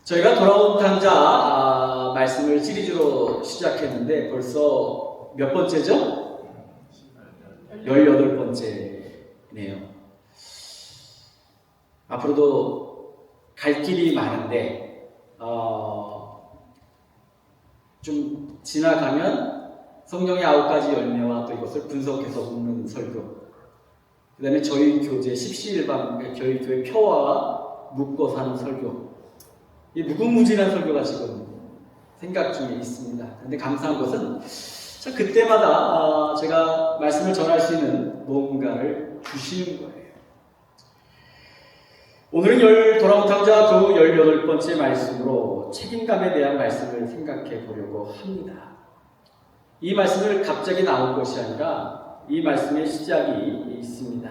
저희가 돌아온 탕자 말씀을 시리즈로 시작했는데 벌써 몇 번째죠? 18번째네요. 앞으로도 갈 길이 많은데 좀 지나가면 성령의 9가지 열매와 또 이것을 분석해서 묻는 설교, 그 다음에 저희 교재 십시일반, 저희 교회 표와 묶고 사는 설교, 이 무궁무진한 설교가 지금 생각 중에 있습니다. 근데 감사한 것은 그때마다 제가 말씀을 전할 수 있는 뭔가를 주시는 거예요. 오늘은 돌아온 탕자 그 18번째 말씀으로 책임감에 대한 말씀을 생각해 보려고 합니다. 이 말씀을 갑자기 나온 것이 아니라 이 말씀의 시작이 있습니다.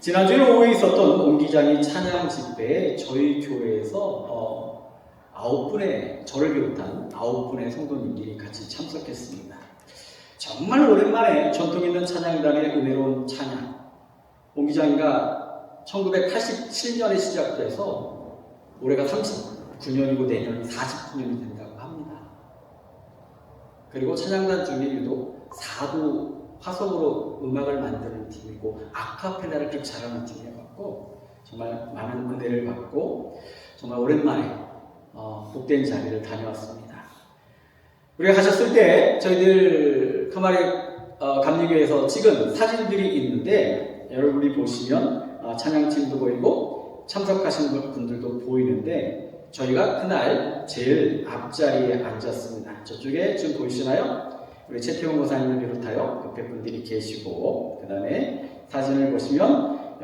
지난주에 오후에 있었던 옹 기장이 찬양 집회에 저희 교회에서 9분의, 저를 비롯한 9분의 성도님들이 같이 참석했습니다. 정말 오랜만에 전통 있는 찬양단의 은혜로운 찬양. 옹 기장이가 1987년에 시작돼서 올해가 39년이고 내년은 40주년이 된다고 합니다. 그리고 찬양단 중에 유독 사도 화성으로 음악을 만드는 팀이고 아카펠라를 좀 잘하는 팀이어서 정말 많은 은혜를 받고 정말 오랜만에 복된 자리를 다녀왔습니다. 우리가 가셨을 때 저희들 카마리 감리교에서 찍은 사진들이 있는데 여러분이 보시면 찬양팀도 보이고 참석하신 분들도 보이는데 저희가 그날 제일 앞자리에 앉았습니다. 저쪽에 지금 보이시나요? 우리 최태원 고사님을 비롯하여 옆에 분들이 계시고, 그 다음에 사진을 보시면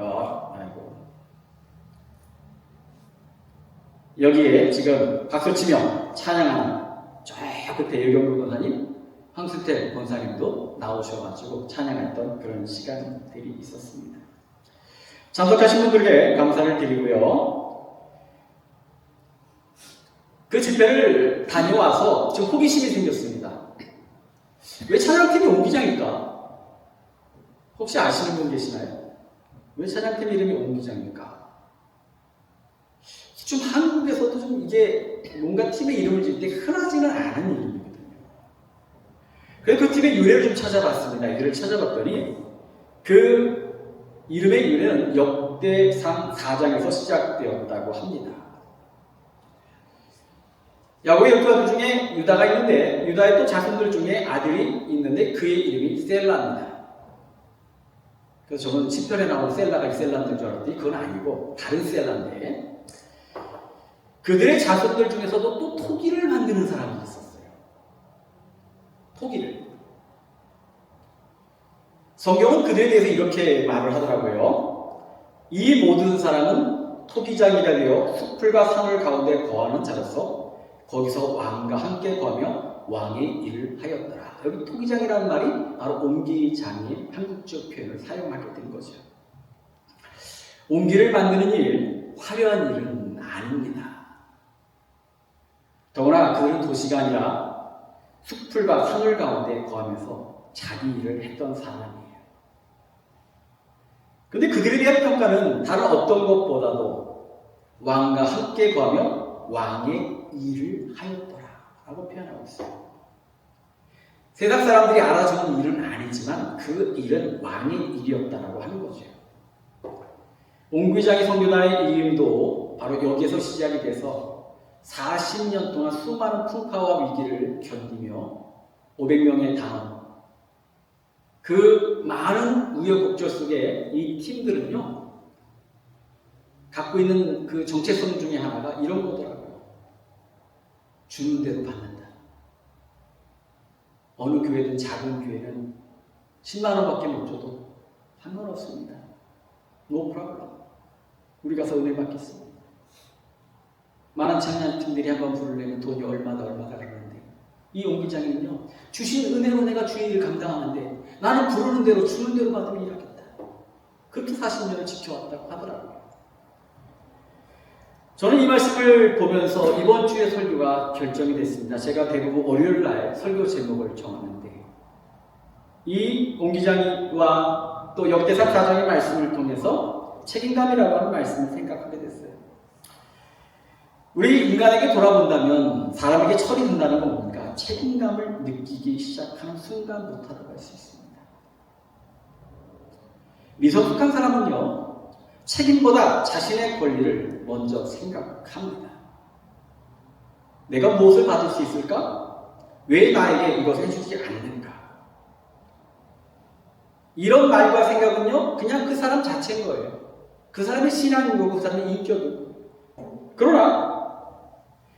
여기에 지금 박수치며 찬양하는 저 끝에 유경구 권사님, 황수태 권사님도 나오셔가지고 찬양했던 그런 시간들이 있었습니다. 참석하신 분들께 감사를 드리고요. 그 집회를 다녀와서 좀 호기심이 생겼습니다. 왜 찬양팀이 옹기장일까? 혹시 아시는 분 계시나요? 왜 찬양팀 이름이 옹기장일까? 좀 한국에서도 좀 이게 뭔가 팀의 이름을 지을 때 흔하지는 않은 이름이거든요. 그래서 그 팀의 유래를 좀 찾아봤습니다. 유래를 찾아봤더니 그 이름의 유래는 역대상 4장에서 시작되었다고 합니다. 야곱의 12아들 중에 유다가 있는데 유다의 또 자손들 중에 아들이 있는데 그의 이름이 셀라입니다. 그래서 저는 10편에 나온 셀라가 이 셀라인 줄 알았더니 그건 아니고 다른 셀라인데 그들의 자손들 중에서도 또 토기를 만드는 사람이 있었어요. 토기를. 성경은 그들에 대해서 이렇게 말을 하더라고요. 이 모든 사람은 토기장이가 되어 숲풀과 산을 가운데 거하는 자로서 거기서 왕과 함께 거하며 왕의 일을 하였더라. 여기 토기장이라는 말이 바로 옹기장의 한국적 표현을 사용하게 된 거죠. 옹기를 만드는 일, 화려한 일은 아닙니다. 더구나 그들은 도시가 아니라 숲풀과 산을 가운데 거하면서 자기 일을 했던 사람이에요. 근데 그들에 대한 평가는 다른 어떤 것보다도 왕과 함께 거하며 왕의 일을 하였더라 라고 표현하고 있어요. 세상 사람들이 알아주는 일은 아니지만 그 일은 왕의 일이었다라고 하는 거죠. 옹기장의 선교단의 이름도 바로 여기에서 시작이 돼서 40년 동안 수많은 풍파와 위기를 견디며 500명의 단원, 그 많은 우여곡절 속에 이 팀들은요 갖고 있는 그 정체성 중에 하나가 이런 거더라고요. 주는 대로 받는다. 어느 교회든 작은 교회는 10만 원밖에 못 줘도 상관없습니다. No problem. 우리 가서 은혜 받겠습니다. 많은 찬양팀들이 한번 부르려면 돈이 얼마다 그러는데 이 옹기장에는요 주신 은혜로 내가 주의 일을 감당하는데 나는 부르는 대로 주는 대로 받으면 일하겠다. 그렇게 40년을 지켜왔다고 하더라고요. 저는 이 말씀을 보면서 이번 주에 설교가 결정이 됐습니다. 제가 대부분 월요일 날 설교 제목을 정하는데 이 옹기장이와 또 역대상 4장의 말씀을 통해서 책임감이라고 하는 말씀을 생각하게 됐어요. 우리 인간에게 돌아본다면 사람에게 철이 든다는 건 뭡니까? 책임감을 느끼기 시작하는 순간부터라고 할 수 있습니다. 미성숙한 사람은요, 책임보다 자신의 권리를 먼저 생각합니다. 내가 무엇을 받을 수 있을까? 왜 나에게 이것을 해주지 않는가? 이런 말과 생각은요, 그냥 그 사람 자체인 거예요. 그 사람의 신앙인 거고, 그 사람의 인격이고. 그러나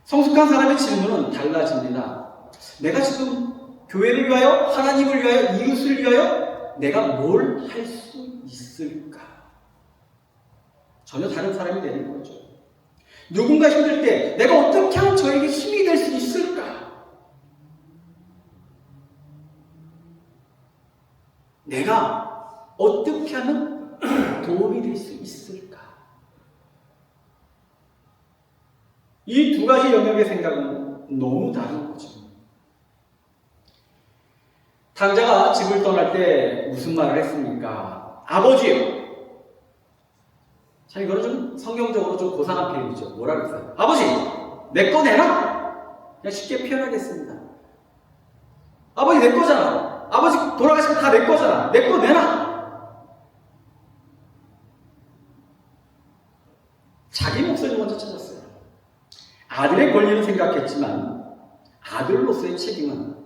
성숙한 사람의 질문은 달라집니다. 내가 지금 교회를 위하여, 하나님을 위하여, 이웃을 위하여 내가 뭘 할 수 있을까? 전혀 다른 사람이 되는 거죠. 누군가 힘들 때 내가 어떻게 하면 저에게 힘이 될 수 있을까? 내가 어떻게 하면 도움이 될 수 있을까? 이 두 가지 영역의 생각은 너무 다른 거죠. 탕자가 집을 떠날 때 무슨 말을 했습니까? 아버지요. 참 이거는 좀 성경적으로 좀 고상한 표현이죠. 뭐라 그랬어요? 아버지, 내 거 내놔. 그냥 쉽게 표현하겠습니다. 아버지 내 거잖아. 아버지 돌아가시면 다 내 거잖아. 내 거 내놔. 자기 목소리 먼저 찾았어요. 아들의 권리는 생각했지만 아들로서의 책임은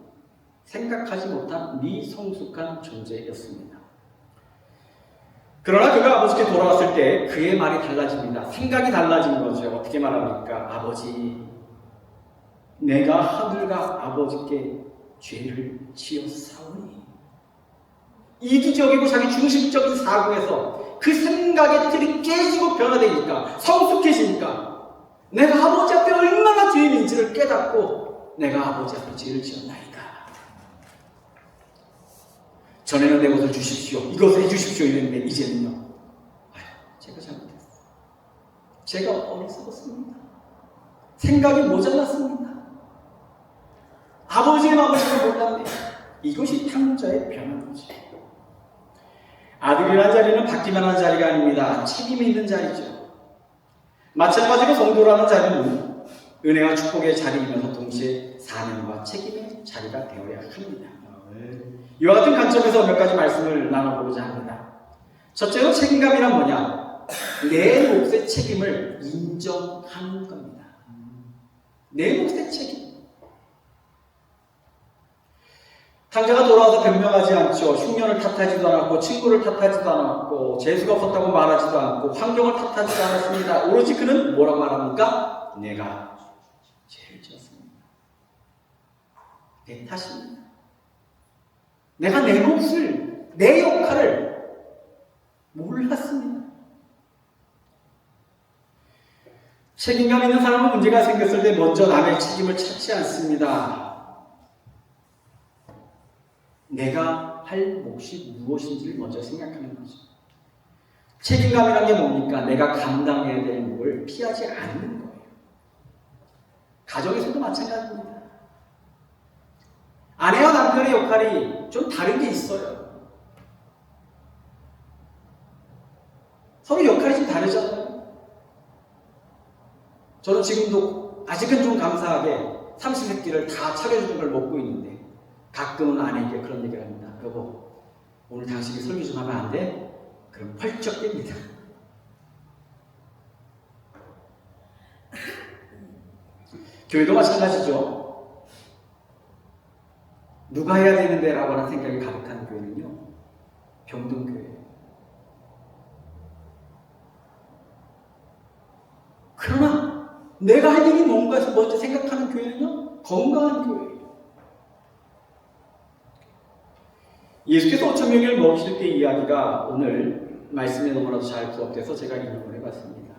생각하지 못한 미성숙한 존재였습니다. 그러나 그가 아버지께 돌아왔을 때 그의 말이 달라집니다. 생각이 달라진 거죠. 어떻게 말합니까? 아버지, 내가 하늘과 아버지께 죄를 지었사오니. 이기적이고 자기 중심적인 사고에서 그 생각의 틀이 깨지고 변화되니까, 성숙해지니까 내가 아버지 앞에 얼마나 죄인인지를 깨닫고 내가 아버지 앞에 죄를 지었나이다. 전에는 내 것을 주십시오. 이것을 해주십시오. 이랬는데 이제는요. 아유, 제가 잘못했어요. 제가 어리석었습니다. 생각이 모자랐습니다. 아버지의 마음을 잘 몰랐네. 이것이 탕자의 변화이죠. 아들이라는 자리는 받기만 한 자리가 아닙니다. 책임이 있는 자리죠. 마찬가지로 성도라는 자리는 은혜와 축복의 자리이면서 동시에 사명과 책임의 자리가 되어야 합니다. 이와 같은 관점에서 몇 가지 말씀을 나눠보고자 합니다. 첫째로 책임감이란 뭐냐? 내 몫의 책임을 인정하는 겁니다. 내 몫의 책임. 탕자가 돌아와서 변명하지 않죠. 흉년을 탓하지도 않았고 친구를 탓하지도 않았고 재수가 없었다고 말하지도 않고 환경을 탓하지도 않았습니다. 오로지 그는 뭐라고 말합니까? 내가 죄를 지었습니다. 내 탓입니다. 내가 내 몫을, 내 역할을 몰랐습니다. 책임감 있는 사람은 문제가 생겼을 때 먼저 남의 책임을 찾지 않습니다. 내가 할 몫이 무엇인지를 먼저 생각하는 거죠. 책임감이란 게 뭡니까? 내가 감당해야 될 몫을 피하지 않는 거예요. 가정에서도 마찬가지입니다. 아내와 남편의 역할이 좀 다른 게 있어요. 서로 역할이 좀 다르잖아요. 저는 지금도 아직은 좀 감사하게 삼시세끼를 다 차려주는 걸 먹고 있는데 가끔은 아내에게 그런 얘기를 합니다. 여보, 오늘 당신이 설교 좀 하면 안 돼? 그럼 펄쩍 깹니다. 교회도 마찬가지죠. 누가 해야 되는데 라고 하는 생각이 가득한 교회는요, 병든교회예요. 그러나 내가 할 일이 뭔가 해서 먼저 생각하는 교회는요, 건강한 교회예요. 예수께서 5,000명을 먹이실 때 이야기가 오늘 말씀에 너무나도 잘 부합돼서 제가 인용을 해봤습니다.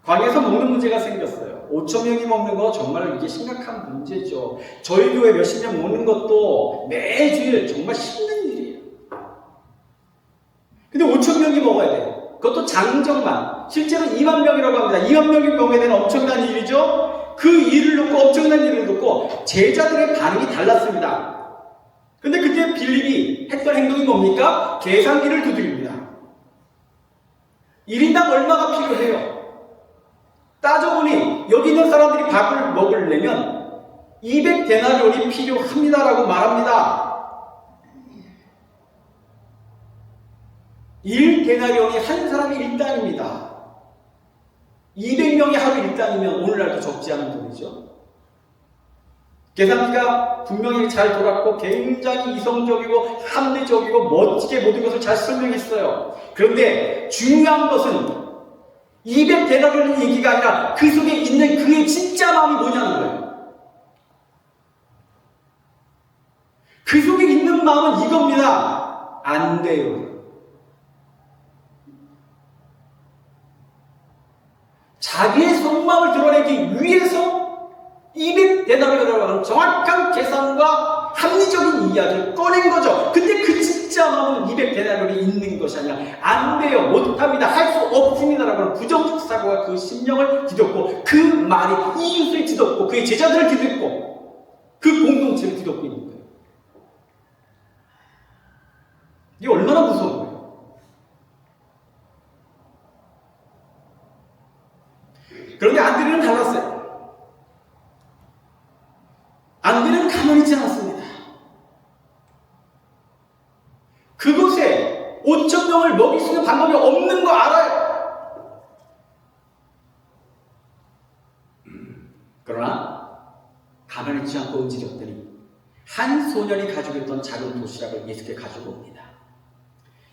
광야에서 먹는 문제가 생겼어요. 5,000명이 먹는 거 정말 이게 심각한 문제죠. 저희 교회 몇십 명 먹는 것도 매주일 정말 힘든 일이에요. 근데 5,000명이 먹어야 돼요. 그것도 장정만. 실제로 2만 명이라고 합니다. 2만 명이 먹어야 되는 엄청난 일이죠. 그 일을 놓고 엄청난 일을 놓고 제자들의 반응이 달랐습니다. 근데 그때 빌립이 했던 행동이 뭡니까? 계산기를 두드립니다. 1인당 얼마가 필요해요? 따져보니 여기 있는 사람들이 밥을 먹으려면 200데나리온이 필요합니다라고 말합니다. 1데나리온이 한 사람의 일당입니다. 200명이 하루 일당이면 오늘날도 적지 않은 돈이죠. 계산기가 분명히 잘 돌았고 굉장히 이성적이고 합리적이고 멋지게 모든 것을 잘 설명했어요. 그런데 중요한 것은 200데나리온의 얘기가 아니라 그 속에 있는 그의 진짜 마음이 뭐냐는 거예요. 그 속에 있는 마음은 이겁니다. 안 돼요. 자기의 속마음을 드러내기 위해서 200데나리온이라고 하는 정확한 계산과 합리적인 이야기를 꺼낸 거죠. 근데 그 진짜 마음은 200데나리온이 있는 것이 아니라 안 돼요, 못합니다, 할 수 없습니다라고 하는 부정적 사고가 그 심령을 뒤덮고 그 말이 이웃을 뒤덮고 그의 제자들을 뒤덮고 그 공동체를 뒤덮고 있는 거예요. 이게 얼마나 무서운 거예요. 그런데 안드레는 달랐어요. 안드레는 가만히 있지 않았습니다. 그곳에 5,000명을 먹일 수 있는 방법이 없는 거 알아요. 그러나 가만히 있지 않고 움직였더니 한 소년이 가지고 있던 작은 도시락을 예수께 가지고 옵니다.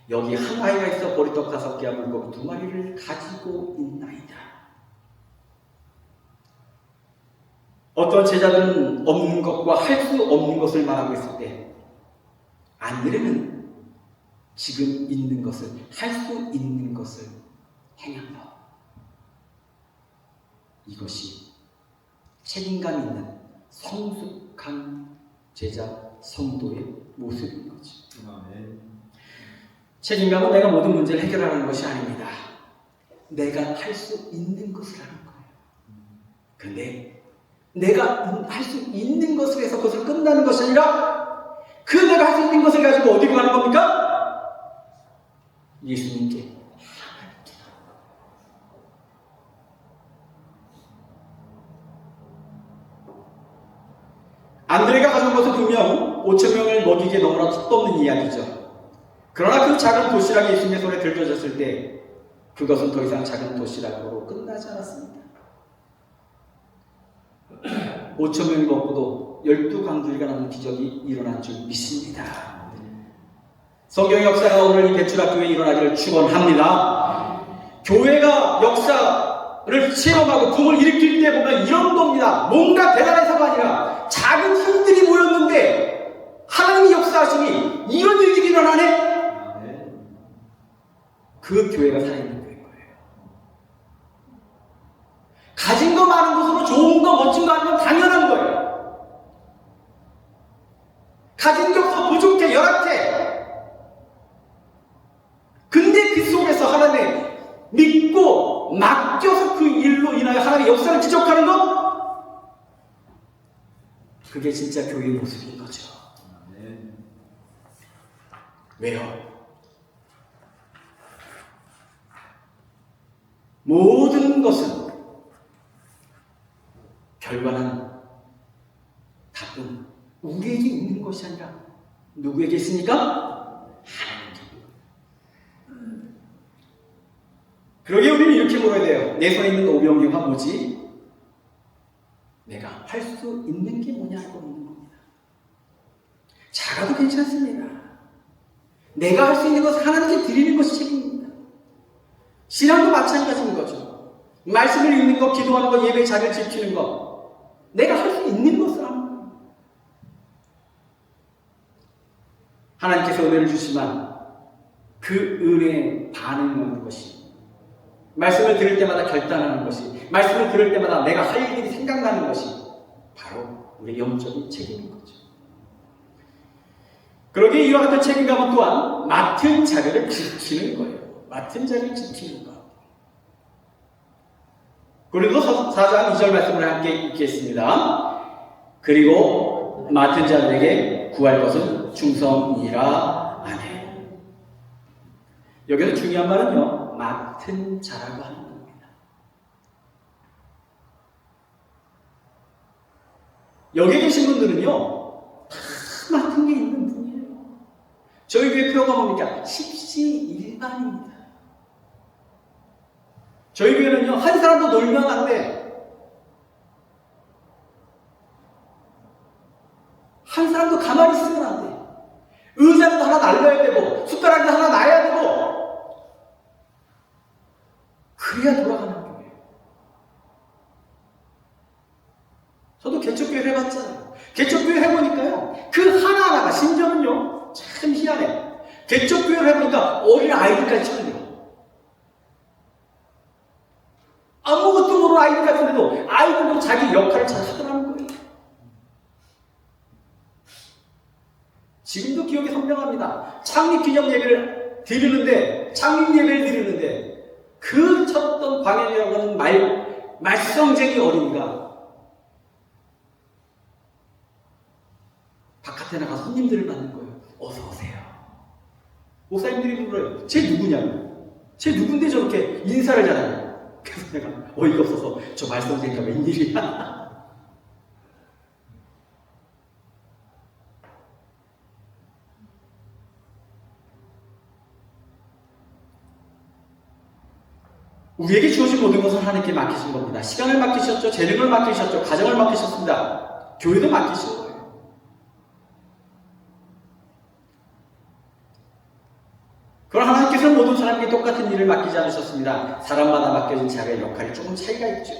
여기 한 아이가 있어 보리떡 5개와 물고기 2마리를 가지고 있나이다. 어떤 제자들은 없는 것과 할 수 없는 것을 말하고 있을 때 안드레는 지금 있는 것을, 할 수 있는 것을 행한 것. 이것이 책임감 있는 성숙한 제자 성도의 모습인 거죠. 책임감은 내가 모든 문제를 해결하는 것이 아닙니다. 내가 할 수 있는 것을 하는 거예요. 그런데 내가 할 수 있는 것을 해서 그것을 끝나는 것이 아니라 그 내가 할 수 있는 것을 가지고 어디로 가는 겁니까? 예수님께. 안드레가 가져온 것은 분명 5,000명을 먹이기에 너무나 뜻없는 이야기죠. 그러나 그 작은 도시락이 예수님의 손에 들려졌을 때 그것은 더 이상 작은 도시락으로 끝나지 않았습니다. 5,000명이 먹고도 12강줄기가 남는 기적이 일어난 줄 믿습니다. 성경 역사가 오늘 이 배출학교에 일어나기를 축원합니다. 교회가 역사를 체험하고 붐을 일으킬 때 보면 이런 겁니다. 뭔가 대단해서가 아니라 작은 힘들이 모였는데 하나님이 역사하시니 이런 일들이 일어나네? 그 교회가 살아있는 교회인 거예요. 가진 거 많은 것으로 좋은 거 멋진 거 아니면 당연한 거예요. 가진 게 없어 부족해 열악해. 근데 그 속에서 하나님의 믿고 맡겨서 그 일로 인하여 하나님의 역사를 지적하는 것, 그게 진짜 교회의 모습인 거죠. 왜요? 모든 것은 결과는 답은 우리에게 있는 것이 아니라 누구에게 있습니까? 하나님께. 그러게 우리는 이렇게 물어야 돼요. 내 손에 있는 오병이어가 뭐지? 내가 할 수 있는 게 뭐냐고 묻는 겁니다. 작아도 괜찮습니다. 내가 할 수 있는 것을 하나님께 드리는 것이 책임입니다. 신앙도 마찬가지인 거죠. 말씀을 읽는 것, 기도하는 것, 예배 자리를 지키는 것, 내가 할 수 있는 것을 하는 거예요. 하나님께서 은혜를 주시면 그 은혜에 반응하는 것이, 말씀을 들을 때마다 결단하는 것이, 말씀을 들을 때마다 내가 할 일이 생각나는 것이 바로 우리의 영적인 책임인 거죠. 그러기에 이와 같은 책임감은 또한 맡은 자리를 지키는 거예요. 맡은 자리를 지키는 것. 고린도서 4장 2절 말씀을 함께 읽겠습니다. 그리고 맡은 자들에게 구할 것은 충성이라 하네. 여기서 중요한 말은요, 맡은 자라고 하는 겁니다. 여기 계신 분들은요, 다 맡은 게 있는 분이에요. 저희 교회 표가 뭡니까? 십시일반입니다. 저희 교회는요, 한 사람도 놀면 안 돼. 한 사람도 가만히 있으면 안 돼. 의자도 하나 날려야 되고, 숟가락도 하나 놔야 되고, 그래야 돌아가는 교회예요. 저도 개척교회 해봤잖아요. 개척교회 해보니까요, 그 하나하나가, 심지어는요, 참 희한해. 개척교회 해보니까 어린 아이들까지 찾아요. 아무것도 모르는 아이들 같은데도 아이들도 자기 역할을 잘 하더라는 거예요. 지금도 기억이 선명합니다. 창립 기념 예배를 드리는데, 창립 예배를 드리는데, 그 쳤던 광현이라고 하는 말썽쟁이 어린이가 바깥에 나가서 손님들을 맞는 거예요. 어서 오세요. 목사님들이 물어요. 쟤 누구냐고. 쟤 누군데 저렇게 인사를 잘하냐고. 그래서 내가 어이가 없어서 저 말썽쟁이가 웬일이야. 우리에게 주어진 모든 것은 하나님께 맡기신 겁니다. 시간을 맡기셨죠. 재능을 맡기셨죠. 가정을 맡기셨습니다. 교회도 맡기신 거예요. 그러나 하나님께서는 모든 사람에게 똑같은 일을 맡기지 않으셨습니다. 사람마다 맡겨진 자기의 역할이 조금 차이가 있죠.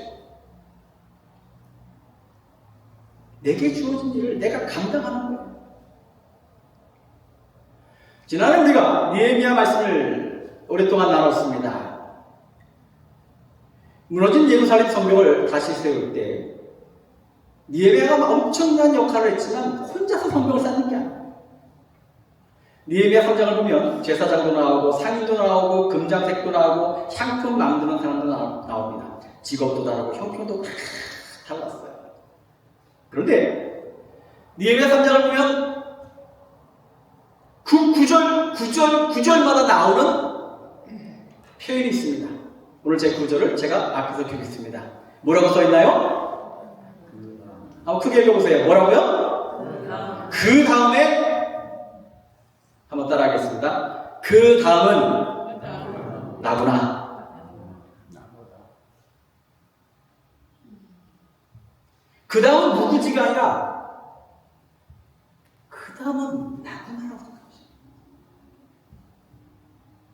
내게 주어진 일을 내가 감당하는 거예요. 지난해 우리가 느헤미야 말씀을 오랫동안 나눴습니다. 무너진 예루살렘 성벽을 다시 세울 때 느헤미야가 엄청난 역할을 했지만 혼자서 성벽을 쌓는 게 아니에요. 느헤미야 3장을 보면 제사장도 나오고 상인도 나오고 금장색도 나오고 향품 만드는 사람도 나옵니다. 직업도 다르고 형편도 다 달랐어요. 그런데 느헤미야 3장을 보면 그 구절마다 나오는 표현이 있습니다. 오늘 제 구절을 제가 앞에서 펴겠습니다. 뭐라고 써있나요? 한번 크게 읽어보세요. 뭐라고요? 그 다음에 한번 따라하겠습니다. 그 다음은 나구나. 그 다음은 누구지가 아니라 그 다음은 나구나라고 생각하시죠.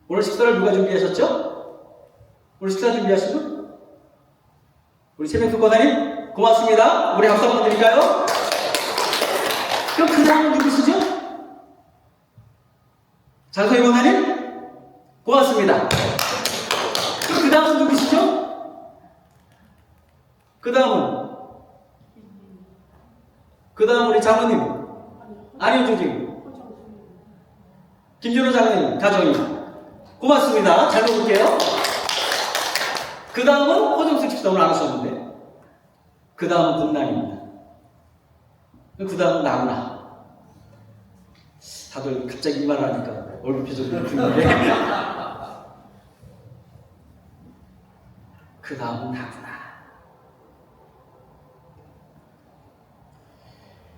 오늘 식사를 누가 준비하셨죠? 우리 식사 준비하신 분? 우리 최명수 권사님 고맙습니다. 우리 박수 한번 드릴까요? 그럼 그 다음은 누구시죠? 장소희 권사님 고맙습니다. 그럼 그 다음은 누구시죠? 그 다음은 우리 장로님 안효주 님 김준호 장로님 가정님 고맙습니다. 잘 먹을게요. 그 다음은 호정숙 집사 오늘 안 오셨는데 그 다음은 금난입니다. 그 다음은 나구나. 다들 갑자기 이 말을 하니까 얼굴 표정이 붉은데 그 다음은 나구나.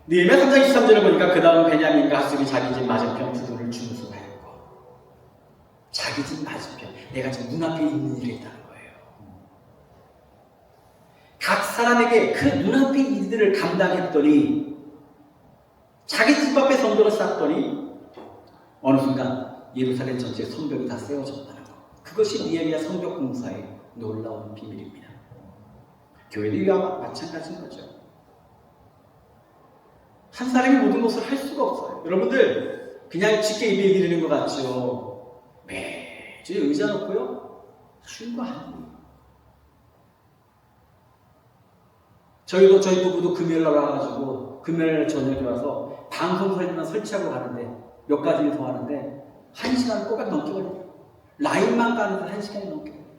느헤미야 3장 23절을 보니까 그 다음 베냐민과 하술이 자기 집 맞은편 두 분을 준수하였고 자기 집 맞은편 내가 지금 눈앞에 있는 일을 했다는 거예요. 각 사람에게 그 눈앞의 일들을 감당했더니 자기 집 앞에 성벽을 쌓더니 어느 순간 예루살렘 전체에 성벽이 다 세워졌다는 것. 그것이 느헤미야 성벽 공사의 놀라운 비밀입니다. 교회도 이와 마찬가지인 거죠. 한 사람이 모든 것을 할 수가 없어요. 여러분들 그냥 쉽게 예배 드리는 것 같죠. 매주 의자 놓고요. 쉬운 거 아니에요. 저희 부부도 금요일 날 와가지고 금요일 저녁에 와서 방송 설계만 설치하고 가는데 몇 가지를 더 하는데 1시간을 꼬박 넘게 걸려요. 라인만 가는데 1시간이 넘게 걸려요.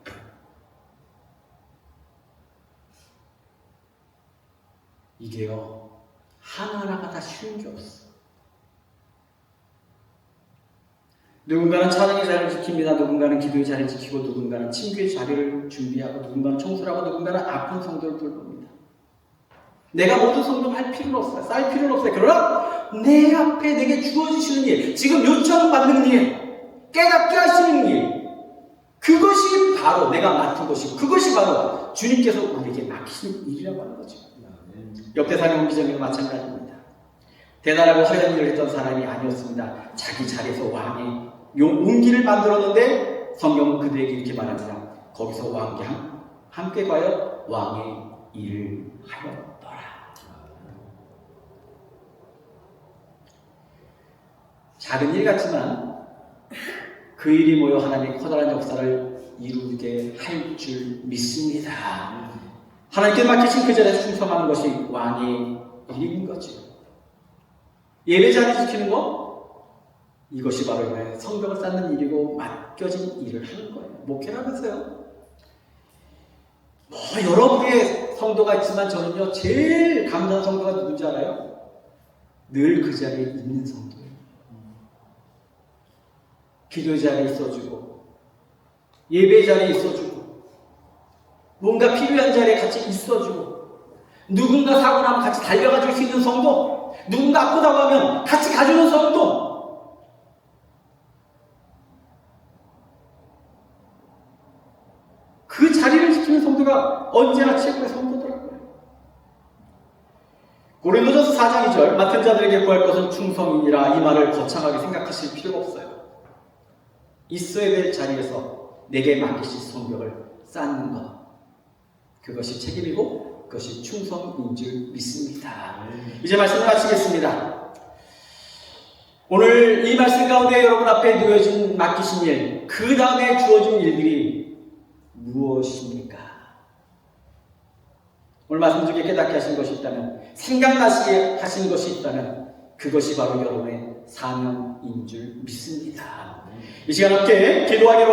이게요. 하나하나가 다 쉬운 게 없어. 누군가는 찬양의 자리를 지킵니다. 누군가는 기도의 자리를 지키고 누군가는 친구의 자리를 준비하고 누군가는 청소를 하고 누군가는 아픈 성도를 돌봅니다. 내가 모든 성공할 필요는 없어요. 쌓일 필요는 없어요. 그러나 내 앞에 내게 주어지시는 일, 지금 요청받는 일, 깨닫게 하시는 일, 그것이 바로 내가 맡은 것이고 그것이 바로 주님께서 우리에게 맡기신 일이라고 하는 거죠. 역대상의 옹기정이도 마찬가지입니다. 대단하고 화려한 일을 했던 사람이 아니었습니다. 자기 자리에서 왕의 옹기를 만들었는데 성경은 그들에게 이렇게 말합니다. 거기서 왕과 함께 가여 왕의 일을 하였더라. 작은 일 같지만 그 일이 모여 하나님의 커다란 역사를 이루게 할 줄 믿습니다. 하나님께 맡기신 그 자리에 충성하는 것이 왕의 일인 거죠. 예배 자리 지키는 거, 이것이 바로 성벽을 쌓는 일이고 맡겨진 일을 하는 거예요. 목회라면서요. 여러 부의 성도가 있지만 저는요 제일 감사한 성도가 누군지 알아요? 늘 그 자리에 있는 성도예요. 기도 자리에 있어주고 예배 자리에 있어주고 뭔가 필요한 자리에 같이 있어주고 누군가 사고 나면 같이 달려가 줄 수 있는 성도, 누군가 아프다고 하면 같이 가주는 성도, 그 자리를 지키는 성도가 언제나 최고의 성도더라고요. 고린도전서 4장 2절 맡은 자들에게 구할 것은 충성이니라, 이 말을 거창하게 생각하실 필요가 없어요. 있어야 될 자리에서 내게 맡기신 성벽을 쌓는 것, 그것이 책임이고 그것이 충성인 줄 믿습니다. 이제 말씀을 마치겠습니다. 오늘 이 말씀 가운데 여러분 앞에 놓여진 맡기신 일, 그 다음에 주어진 일들이 무엇입니까? 오늘 말씀 중에 깨닫게 하신 것이 있다면, 생각나시게 하신 것이 있다면 그것이 바로 여러분의 사명인 줄 믿습니다. 이 시간 함께 기도하기로